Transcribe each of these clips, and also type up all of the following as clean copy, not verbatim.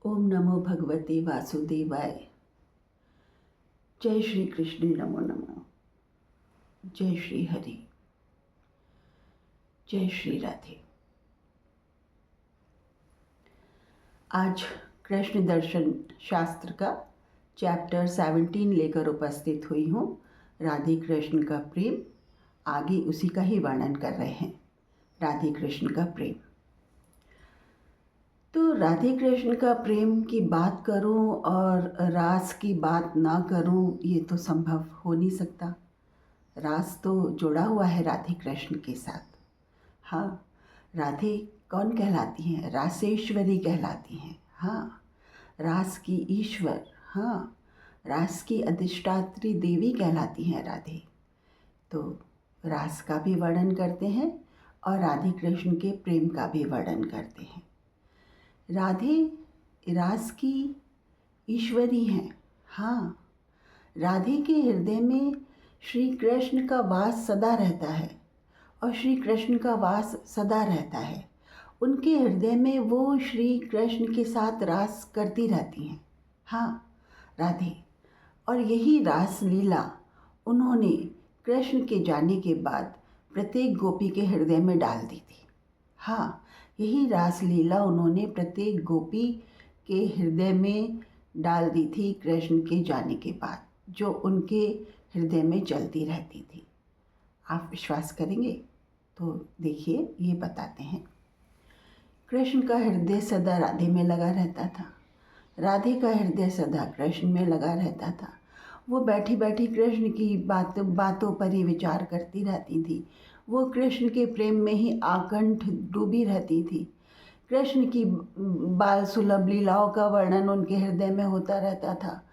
ओम नमो भगवते वासुदेवाय। जय श्री कृष्ण। नमो नमः। जय श्री हरि। जय श्री राधे। आज कृष्ण दर्शन शास्त्र का चैप्टर 17 लेकर उपस्थित हुई हूँ। राधे कृष्ण का प्रेम, आगे उसी का ही वर्णन कर रहे हैं। राधे कृष्ण का प्रेम। तो राधे कृष्ण का प्रेम की बात करूं और रास की बात ना करूं, ये तो संभव हो नहीं सकता। रास तो जुड़ा हुआ है राधे कृष्ण के साथ। हाँ, राधे कौन कहलाती हैं? रासेश्वरी कहलाती हैं। हाँ, रास की ईश्वर। हाँ, रास की अधिष्ठात्री देवी कहलाती हैं राधे। तो रास का भी वर्णन करते हैं और राधे कृष्ण के प्रेम का भी वर्णन करते हैं। राधे रास की ईश्वरी हैं। हाँ, राधे के हृदय में श्री कृष्ण का वास सदा रहता है और श्री कृष्ण का वास सदा रहता है। उनके हृदय में वो श्री कृष्ण के साथ रास करती रहती हैं। हाँ, राधे। और यही रास लीला उन्होंने कृष्ण के जाने के बाद प्रत्येक गोपी के हृदय में डाल दी थी। हाँ, यही रास लीला उन्होंने प्रत्येक गोपी के हृदय में डाल दी थी कृष्ण के जाने के बाद, जो उनके हृदय में चलती रहती थी। आप विश्वास करेंगे? तो देखिए, ये बताते हैं। कृष्ण का हृदय सदा राधे में लगा रहता था। राधे का हृदय सदा कृष्ण में लगा रहता था। वो बैठी बैठी कृष्ण की बातों पर ही विचार करती रहती थी। वो कृष्ण के प्रेम में ही आकंठ डूबी रहती थी। कृष्ण की बाल सुलभ लीलाओं का वर्णन उनके हृदय में होता रहता था।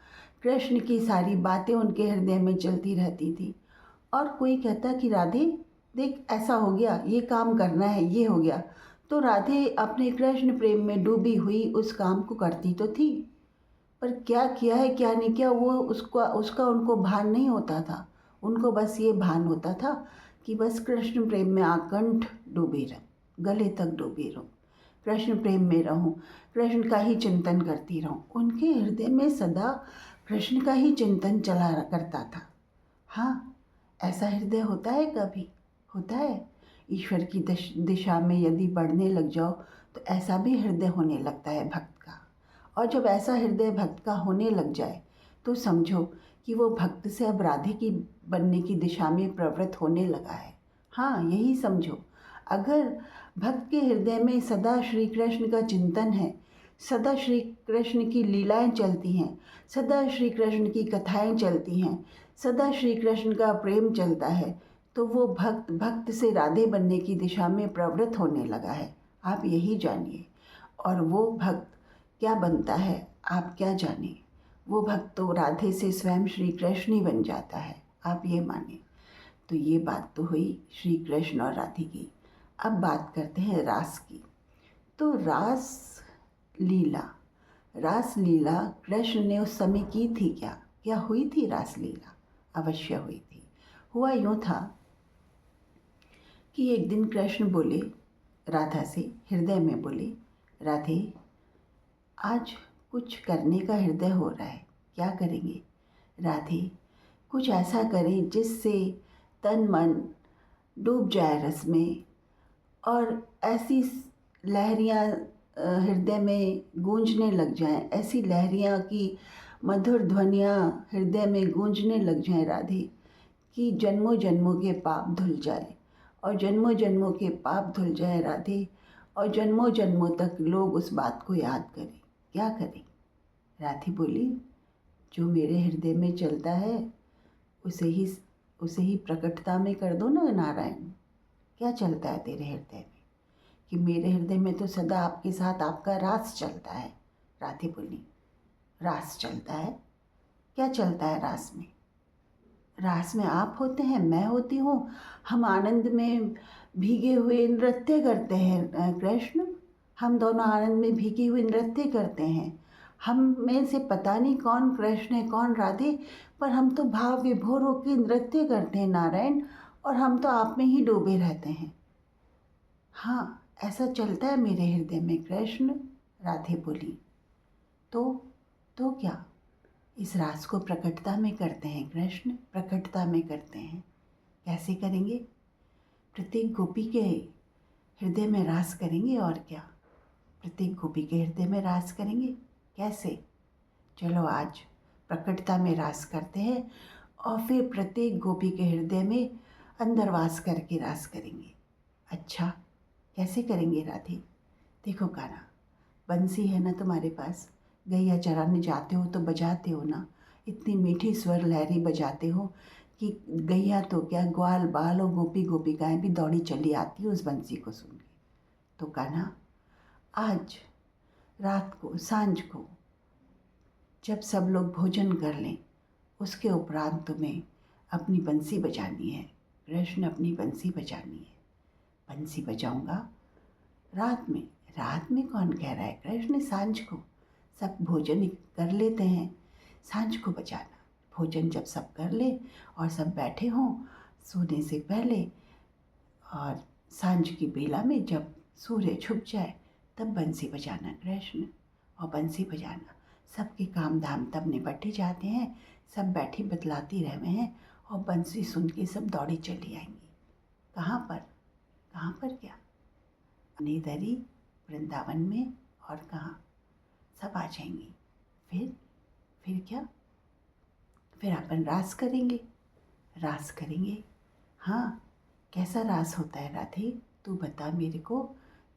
कृष्ण की सारी बातें उनके हृदय में चलती रहती थी। और कोई कहता कि राधे देख, ऐसा हो गया, ये काम करना है, ये हो गया, तो राधे अपने कृष्ण प्रेम में डूबी हुई उस काम को करती तो थी, पर क्या किया है क्या नहीं किया वो उसका उनको भान नहीं होता था। उनको बस ये भान होता था कि बस कृष्ण प्रेम में आकंठ डूबी रहूं, गले तक डूबी रहूं, कृष्ण प्रेम में रहूं, कृष्ण का ही चिंतन करती रहूं। उनके हृदय में सदा कृष्ण का ही चिंतन चला करता था। हाँ, ऐसा हृदय होता है? कभी होता है? ईश्वर की दिशा में यदि बढ़ने लग जाओ तो ऐसा भी हृदय होने लगता है भक्त का। और जब ऐसा हृदय भक्त का होने लग जाए तो समझो कि वो भक्त से अब राधे की बनने की दिशा में प्रवृत्त होने लगा है। हाँ, यही समझो। अगर भक्त के हृदय में सदा श्री कृष्ण का चिंतन है, सदा श्री कृष्ण की लीलाएं चलती हैं, सदा श्री कृष्ण की कथाएं चलती हैं, सदा श्री कृष्ण का प्रेम चलता है, तो वो भक्त भक्त से राधे बनने की दिशा में प्रवृत्त होने लगा है। आप यही जानिए। और वो भक्त क्या बनता है आप क्या जाने। वो भक्त तो राधे से स्वयं श्री कृष्ण ही बन जाता है, आप ये माने। तो ये बात तो हुई श्री कृष्ण और राधे की। अब बात करते हैं रास की। तो रास लीला कृष्ण ने उस समय की थी क्या? क्या हुई थी रास लीला? अवश्य हुई थी। हुआ यूँ था कि एक दिन कृष्ण बोले राधा से, हृदय में बोले, राधे आज कुछ करने का हृदय हो रहा है, क्या करेंगे? राधे कुछ ऐसा करें जिससे तन मन डूब जाए रस में और ऐसी लहरियाँ हृदय में गूंजने लग जाएं, ऐसी लहरियाँ की मधुर ध्वनियाँ हृदय में गूंजने लग जाएं राधे, कि जन्मों जन्मों के पाप धुल जाए। और जन्मों जन्मों के पाप धुल जाए राधे, और जन्मों जन्मों तक लोग उस बात को याद करें। क्या करें? राधे बोली, जो मेरे हृदय में चलता है उसे ही प्रकटता में कर दो ना नारायण। क्या चलता है तेरे हृदय में? कि मेरे हृदय में तो सदा आपके साथ आपका रास चलता है। राधे बोली, रास चलता है? क्या चलता है रास में? रास में आप होते हैं, मैं होती हूँ, हम आनंद में भीगे हुए नृत्य करते हैं कृष्ण। हम दोनों आनंद में भीगे हुए नृत्य करते हैं। हम में से पता नहीं कौन कृष्ण है कौन राधे, पर हम तो भाव विभोर होकर नृत्य करते हैं नारायण, और हम तो आप में ही डूबे रहते हैं। हाँ, ऐसा चलता है मेरे हृदय में कृष्ण। राधे बोली, तो तो क्या, इस रास को प्रकटता में करते हैं कृष्ण, प्रकटता में करते हैं। कैसे करेंगे? प्रत्येक गोपी के हृदय में रास करेंगे। और क्या, प्रत्येक गोपी के हृदय में रास करेंगे। कैसे? चलो आज प्रकटता में रास करते हैं और फिर प्रत्येक गोपी के हृदय में अंदर वास करके रास करेंगे। अच्छा, कैसे करेंगे राधे? देखो कान्हा, बंसी है ना तुम्हारे पास, गैया चराने जाते हो तो बजाते हो ना, इतनी मीठी स्वर लहरी बजाते हो कि गैया तो क्या, ग्वाल बाल और गोपी गोपिकाएं भी दौड़ी चली आती है उस बंसी को सुन के। तो कान्हा, आज रात को, सांझ को, जब सब लोग भोजन कर लें, उसके उपरांत तुम्हें अपनी बंसी बजानी है कृष्ण, अपनी बंसी बजानी है। बंसी बजाऊंगा रात में। रात में कौन कह रहा है कृष्ण? सांझ को, सब भोजन कर लेते हैं, सांझ को बजाना। भोजन जब सब कर ले और सब बैठे हों सोने से पहले, और सांझ की बेला में जब सूर्य छुप जाए तब बंसी बजाना कृष्ण। और बंसी बजाना, सबके काम धाम तब निपट ही जाते हैं, सब बैठी बतलाती रहे हैं और बंसी सुन के सब दौड़ी चली आएंगी। कहाँ पर? कहाँ पर क्या? नेदरी वृंदावन में। और कहाँ? सब आ जाएंगी। फिर क्या? फिर अपन रास करेंगे। रास करेंगे। हाँ, कैसा रास होता है राधे? तू बता मेरे को,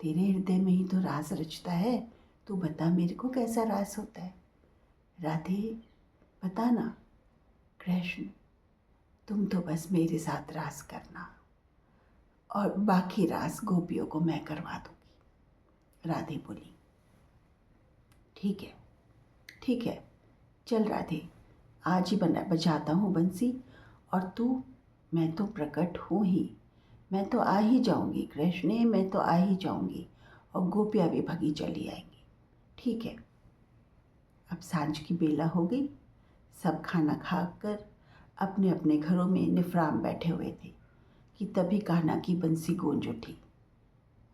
तेरे हृदय में ही तो रास रचता है। तू बता मेरे को कैसा रास होता है राधे, बता ना। कृष्ण, तुम तो बस मेरे साथ रास करना और बाकी रास गोपियों को मैं करवा दूंगी। राधे बोली, ठीक है, ठीक है, चल राधे, आज ही बजाता हूँ बंसी। और तू, मैं तो प्रकट हूँ ही, मैं तो आ ही जाऊंगी कृष्ण, मैं तो आ ही जाऊंगी और गोपियाँ भी भगी चली आएंगी। ठीक है। अब सांझ की बेला हो गई, सब खाना खाकर अपने अपने घरों में निफराम बैठे हुए थे कि तभी कान्हा की बंसी गूंज उठी।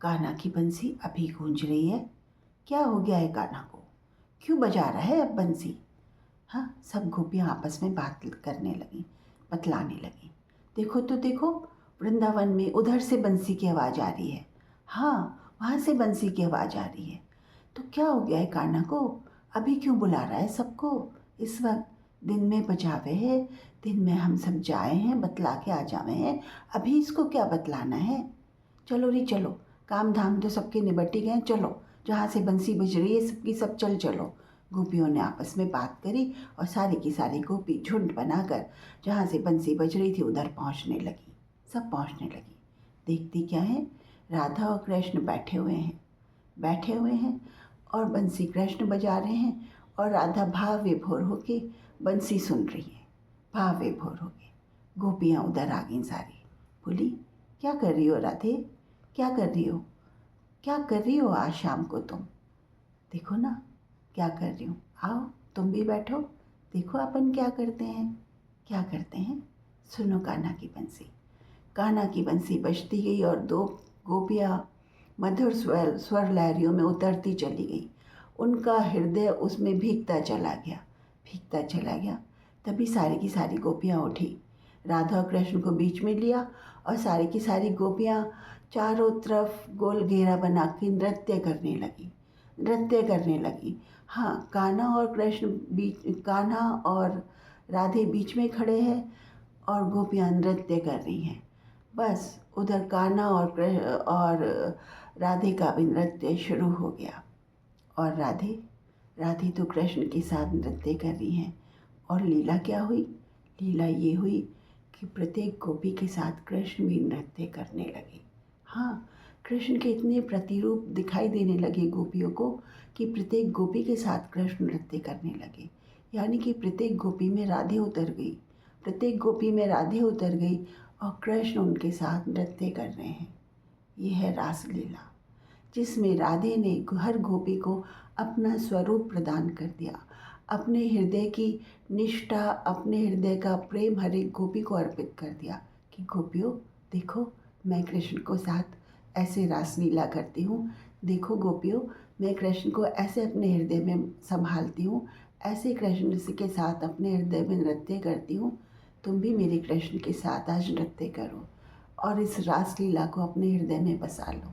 कान्हा की बंसी अभी गूंज रही है। क्या हो गया है कान्हा को? क्यों बजा रहा है अब बंसी? हाँ, सब गोपियाँ आपस में बात करने लगी, बतलाने लगी। देखो तो देखो, वृंदावन में उधर से बंसी की आवाज़ आ रही है। हाँ, वहाँ से बंसी की आवाज़ आ रही है। तो क्या हो गया है कान्हा को? अभी क्यों बुला रहा है सबको इस वक्त? दिन में बजावे है, दिन में हम सब जाए हैं, बतला के आ जावे हैं, अभी इसको क्या बतलाना है? चलो री चलो, काम धाम तो सबके निबट ही गए, चलो जहाँ से बंसी बज रही है सबकी सब चल चलो। गोपियों ने आपस में बात करी और सारी की सारी गोपी झुंड बनाकर जहाँ से बंसी बज रही थी उधर पहुँचने लगी। सब पहुँचने लगी। देखती क्या है, राधा और कृष्ण बैठे हुए हैं, बैठे हुए हैं और बंसी कृष्ण बजा रहे हैं और राधा भाव विभोर होके बंसी सुन रही है, भाव विभोर होके। गोपियाँ उधर आ गईं सारी। बोली, क्या कर रही हो राधे? क्या कर रही हो? क्या कर रही हो आज शाम को तुम? देखो ना क्या कर रही हूँ, आओ तुम भी बैठो, देखो अपन क्या करते हैं। क्या करते हैं? सुनो कान्हा की बंसी। कान्हा की बंसी बजती गई और दो गोपियाँ मधुर स्वर लहरियों में उतरती चली गई। उनका हृदय उसमें भीगता चला गया, भीगता चला गया। तभी सारी की सारी गोपियाँ उठी, राधा और कृष्ण को बीच में लिया और सारी की सारी गोपियाँ चारों तरफ गोल घेरा बना के नृत्य करने लगी, नृत्य करने लगी। हाँ, कान्हा और कृष्ण बीच, कान्हा और राधे बीच में खड़े हैं और गोपियाँ नृत्य कर रही हैं। बस उधर कान्हा और राधे का भी नृत्य शुरू हो गया। और राधे, राधे तो कृष्ण के साथ नृत्य कर रही हैं। और लीला क्या हुई? लीला ये हुई कि प्रत्येक गोपी के साथ कृष्ण भी नृत्य करने लगे। हाँ, कृष्ण के इतने प्रतिरूप दिखाई देने लगे गोपियों को कि प्रत्येक गोपी के साथ कृष्ण नृत्य करने लगे। यानी कि प्रत्येक गोपी में राधे उतर गई, प्रत्येक गोपी में राधे उतर गई और कृष्ण उनके साथ नृत्य कर रहे हैं। ये है रासलीला, जिसमें राधे ने हर गोपी को अपना स्वरूप प्रदान कर दिया, अपने हृदय की निष्ठा, अपने हृदय का प्रेम हर एक गोपी को अर्पित कर दिया कि गोपियों देखो, मैं कृष्ण को साथ ऐसे रासलीला करती हूँ। देखो गोपियों, मैं कृष्ण को ऐसे अपने हृदय में संभालती हूँ, ऐसे कृष्ण के साथ अपने हृदय में नृत्य करती हूँ। तुम भी मेरे कृष्ण के साथ आज नृत्य करो और इस रासलीला को अपने हृदय में बसा लो।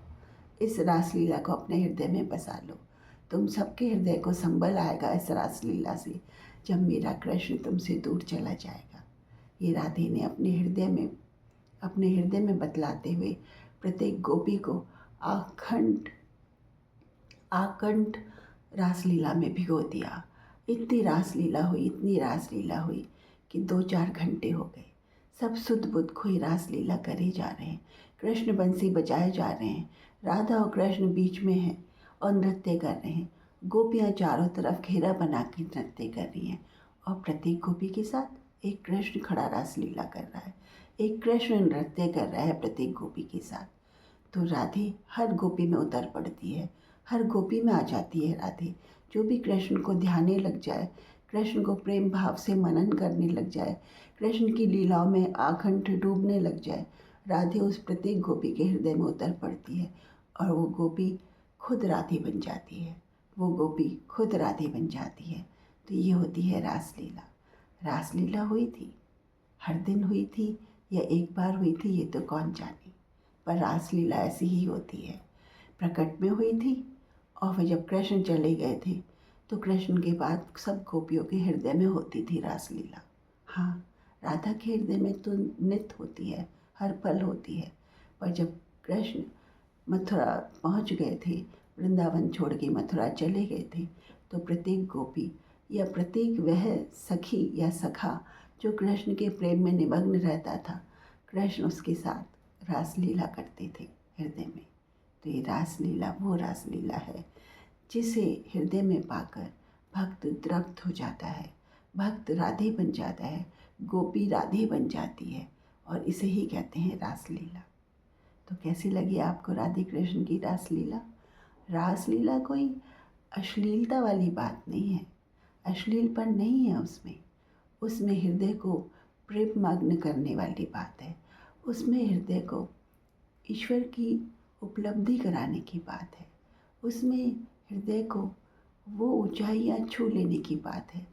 इस रासलीला को अपने हृदय में बसा लो। तुम सबके हृदय को संबल आएगा इस रासलीला से, जब मेरा कृष्ण तुमसे दूर चला जाएगा। ये राधे ने अपने हृदय में बतलाते हुए प्रत्येक गोपी को आकंठ रासलीला में भिगो दिया। इतनी रासलीला हुई कि 2-4 घंटे हो गए। सब सुध बुध खोई रासलीला करे जा रहे हैं। कृष्ण बंसी बजाए जा रहे हैं। राधा और कृष्ण बीच में हैं और नृत्य कर रहे हैं। गोपियाँ चारों तरफ घेरा बना के नृत्य कर रही हैं और प्रत्येक गोपी के साथ एक कृष्ण खड़ा रासलीला कर रहा है। एक कृष्ण नृत्य कर रहा है प्रत्येक गोपी के साथ। तो राधे हर गोपी में उतर पड़ती है, हर गोपी में आ जाती है राधे। जो भी कृष्ण को ध्याने लग जाए, कृष्ण को प्रेम भाव से मनन करने लग जाए, कृष्ण की लीलाओं में आकंठ डूबने लग जाए, राधे उस प्रत्येक गोपी के हृदय में उतर पड़ती है और वो गोपी खुद राधे बन जाती है। वो गोपी खुद राधे बन जाती है। तो ये होती है रासलीला। रासलीला हुई थी, हर दिन हुई थी या एक बार हुई थी ये तो कौन जाने, पर रासलीला ऐसी ही होती है। प्रकट में हुई थी और फिर जब कृष्ण चले गए थे तो कृष्ण के बाद सब गोपियों के हृदय में होती थी रासलीला। हाँ, राधा के हृदय में तो नित्य होती है, हर पल होती है। पर जब कृष्ण मथुरा पहुंच गए थे, वृंदावन छोड़ के मथुरा चले गए थे, तो प्रत्येक गोपी या प्रत्येक वह सखी या सखा जो कृष्ण के प्रेम में निमग्न रहता था, कृष्ण उसके साथ रासलीला करते थे हृदय में। तो ये रासलीला वो रासलीला है जिसे हृदय में पाकर भक्त द्रव्त हो जाता है, भक्त राधे बन जाता है, गोपी राधे बन जाती है और इसे ही कहते हैं रासलीला। तो कैसी लगी आपको राधे कृष्ण की रासलीला? रासलीला कोई अश्लीलता वाली बात नहीं है, अश्लीलपन नहीं है उसमें हृदय को प्रेममग्न करने वाली बात है। उसमें हृदय को ईश्वर की उपलब्धि कराने की बात है। उसमें हृदय को वो ऊंचाइयाँ छू लेने की बात है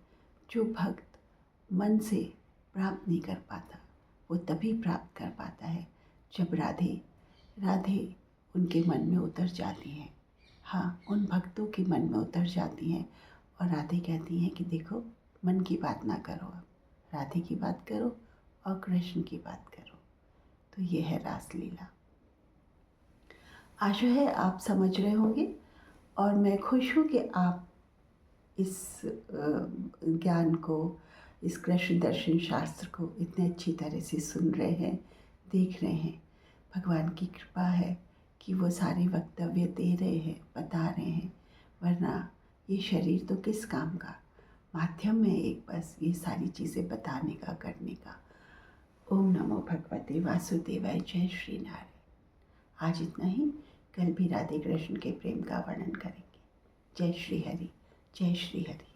जो भक्त मन से प्राप्त नहीं कर पाता। वो तभी प्राप्त कर पाता है जब राधे उनके मन में उतर जाती हैं। हाँ, उन भक्तों के मन में उतर जाती हैं और राधे कहती हैं कि देखो, मन की बात ना करो, अब राधे की बात करो और कृष्ण की बात करो। तो ये है रासलीला। आशा है आप समझ रहे होंगे और मैं खुश हूँ कि आप इस ज्ञान को, इस कृष्ण दर्शन शास्त्र को इतने अच्छी तरह से सुन रहे हैं, देख रहे हैं। भगवान की कृपा है कि वो सारे वक्तव्य दे रहे हैं, बता रहे हैं, वरना ये शरीर तो किस काम का, माध्यम है एक बस ये सारी चीज़ें बताने का, करने का। ओम नमो भगवते वासुदेवाय। जय श्री नारायण। आज इतना ही, कल भी राधे कृष्ण के प्रेम का वर्णन करेंगे। जय श्री हरि, जय श्री हरि।